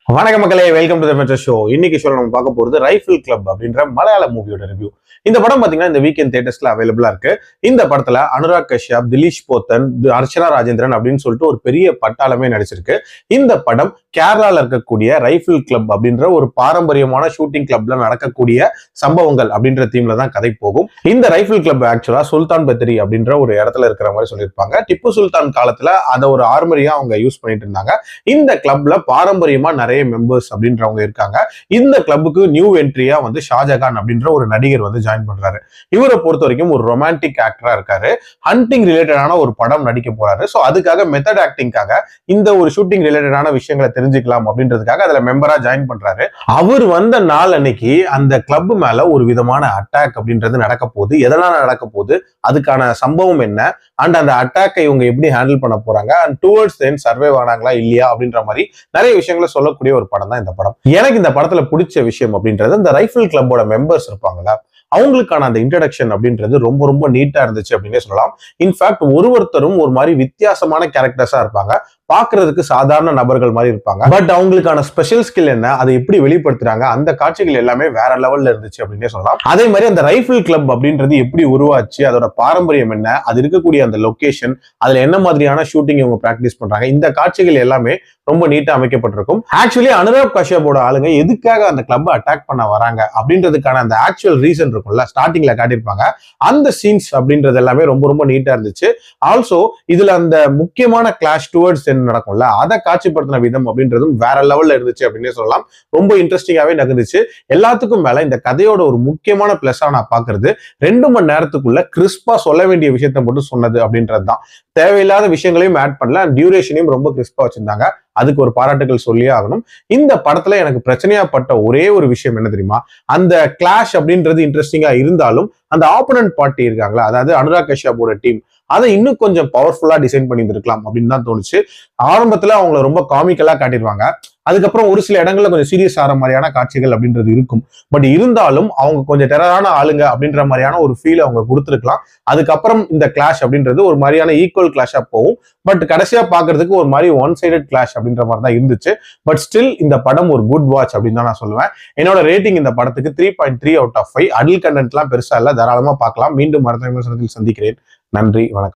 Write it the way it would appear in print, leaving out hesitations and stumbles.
வணக்கம் மக்களே, welcome to the metro show. இன்னைக்கு ஷோ நம்ம பார்க்க போறது ரைஃபிள் கிளப் அப்படின்ற மலையாள மூவியோட ரிவ்யூ. இந்த படம் பாத்தீங்கன்னா இந்த வீக்கெண்ட் தியேட்டர்ஸ்ல அவைலபிளா இருக்கு. இந்த படத்துல அனுராக் கஷ்யப், திலீஷ் போத்தன், அர்ச்சனா ராஜேந்திரன் அப்படின்னு சொல்லிட்டு ஒரு பெரிய பட்டாளமே நடிச்சிருக்கு. இந்த படம் கேரளால இருக்கக்கூடிய ரைஃபிள் கிளப் அப்படின்ற ஒரு பாரம்பரியமான ஷூட்டிங் கிளப்ல நடக்கக்கூடிய சம்பவங்கள் அப்படின்ற தீம்ல தான் கதை போகும். இந்த ரைஃபிள் கிளப் ஆக்சுவலா சுல்தான் பத்திரி அப்படின்ற ஒரு இடத்துல இருக்கிற மாதிரி சொல்லியிருப்பாங்க. டிப்பு சுல்தான் காலத்துல அதை ஒரு ஆர்மரியா அவங்க யூஸ் பண்ணிட்டு இருந்தாங்க. இந்த கிளப்ல பாரம்பரியமா நிறைய மெம்பர்ஸ் அப்படின்றவங்க இருக்காங்க. இந்த கிளப்புக்கு நியூ என்ட்ரியா வந்து ஷாஜகான் அப்படின்ற ஒரு நடிகர் வந்து ஜாயின் பண்றாரு. இவரை பொறுத்த வரைக்கும் ஒரு ரொமான்டிக் ஆக்டரா இருக்காரு. ஹண்டிங் ரிலேட்டடான ஒரு படம் நடிக்க போறாரு. சோ அதுக்காக மெத்தட் ஆக்டிங்காக இந்த ஒரு ஷூட்டிங் ரிலேட்டடான விஷயங்களை தெரிஞ்சுக்கலாம் அப்படின்றதுக்காக அதுல மெம்பரா ஜாயின் பண்றாரு. அவர் வந்த நாள் அன்னைக்கு அந்த கிளப் மேல ஒரு விதமான அட்டாக் அப்படின்றது நடக்க போகுது. எதனால நடக்க போகுது, அதுக்கான சம்பவம் என்ன, அண்ட் அந்த அட்டாக்கை இவங்க எப்படி ஹேண்டில் பண்ண போறாங்க, அண்ட் டுவர்ட்ஸ் தென் சர்வே ஆனாங்களா இல்லையா அப்படின்ற மாதிரி நிறைய விஷயங்களை சொல்லக்கூடிய ஒரு படம் தான் இந்த படம். எனக்கு இந்த படத்துல பிடிச்ச விஷயம் அப்படின்றது இந்த ரைஃபிள் கிளப்போட மெம்பர்ஸ் இருப்பாங்களா, அவங்களுக்கான அந்த இன்ட்ரடக்ஷன் அப்படின்றது ரொம்ப ரொம்ப நீட்டா இருந்துச்சு அப்படின்னே சொல்லலாம். இன்ஃபேக்ட் ஒருத்தரும் ஒரு மாதிரி வித்தியாசமான கேரக்டர்ஸா இருப்பாங்க. பாக்குறதுக்கு சாதாரண நபர்கள் மாதிரி இருப்பாங்க. பட் அவங்களுக்கான ஸ்பெஷல் ஸ்கில் என்ன, அதை எப்படி வெளிப்படுத்துறாங்க, அந்த காட்சிகள் எல்லாமே வேற லெவல்ல இருந்துச்சு அப்படின்னே சொல்லலாம். அதே மாதிரி அந்த ரைஃபிள் கிளப் அப்படின்றது எப்படி உருவாச்சு, அதோட பாரம்பரியம் என்ன, அது இருக்கக்கூடிய அந்த லொகேஷன், அதுல என்ன மாதிரியான ஷூட்டிங் இவங்க பிராக்டிஸ் பண்றாங்க, இந்த காட்சிகள் எல்லாமே ரொம்ப நீட்டா அமைக்கப்பட்டிருக்கும். ஆக்சுவலி அனுராக் கஷ்யப்போட ஆளுங்க எதுக்காக அந்த கிளப் அட்டாக் பண்ண வராங்க அப்படின்றதுக்கான அந்த ஆக்சுவல் ரீசன் இருக்கும்ல, ஸ்டார்டிங்ல காட்டியிருப்பாங்க. அந்த சீன்ஸ் அப்படின்றது எல்லாமே ரொம்ப ரொம்ப நீட்டா இருந்துச்சு. ஆல்சோ இதுல அந்த முக்கியமான கிளாஷ் டுவர்ட்ஸ் நடக்கும்ல, அதை காட்சிப்படுத்தின விதம் அப்படின்றதும் வேற லெவல்ல இருந்துச்சு அப்படின்னே சொல்லலாம். ரொம்ப இன்ட்ரெஸ்டிங்காவே நகர்ந்துச்சு. எல்லாத்துக்கும் மேல இந்த கதையோட ஒரு முக்கியமான பிளஸ்ஸா நான் பாக்குறது 2 மணி நேரத்துக்குள்ள கிறிஸ்பா சொல்ல வேண்டிய விஷயத்தை மட்டும் சொன்னது அப்படின்றதுதான். தேவையில்லாத விஷயங்களையும் ஆட் பண்ணல, டியூரேஷனையும் ரொம்ப கிறிஸ்பா வச்சிருந்தாங்க. அதுக்கு ஒரு பாராட்டுகள் சொல்லியே ஆகணும். இந்த படத்துல எனக்கு பிரச்சனையா பட்ட ஒரே ஒரு விஷயம் என்ன தெரியுமா, அந்த கிளாஷ் அப்படின்றது இன்ட்ரெஸ்டிங்கா இருந்தாலும் அந்த ஆப்போனன்ட் பார்ட்டி இருக்காங்களா, அதாவது அனுராக் கஷ்யப்போட டீம், அதை இன்னும் கொஞ்சம் பவர்ஃபுல்லா டிசைன் பண்ணியிருந்திருக்கலாம் அப்படின்னு தான் தோணுச்சு. ஆரம்பத்துல அவங்களை ரொம்ப காமிக்கலா காட்டிடுவாங்க. அதுக்கப்புறம் ஒரு சில இடங்கள்ல கொஞ்சம் சீரியஸ் ஆகிற மாதிரியான காட்சிகள் அப்படின்றது இருக்கும். பட் இருந்தாலும் அவங்க கொஞ்சம் டெரரான ஆளுங்க அப்படின்ற மாதிரியான ஒரு ஃபீல் அவங்க கொடுத்துருக்கலாம். அதுக்கப்புறம் இந்த கிளாஷ் அப்படின்றது ஒரு மாதிரியான ஈக்குவல் கிளாஷா போகும். பட் கடைசியா பாக்குறதுக்கு ஒரு மாதிரி ஒன் சைடட் கிளாஷ் அப்படின்ற மாதிரி தான் இருந்துச்சு. பட் ஸ்டில் இந்த படம் ஒரு குட் வாட்ச் அப்படின்னு தான் நான் சொல்லுவேன். என்னோட ரேட்டிங் இந்த படத்துக்கு 3.3 out of 5. அடல்ட் கண்டென்ட்லாம் பெருசா இல்ல, தாராளமா பார்க்கலாம். மீண்டும் மருத்துவ விமர்சனத்தில் சந்திக்கிறேன். நன்றி, வணக்கம்.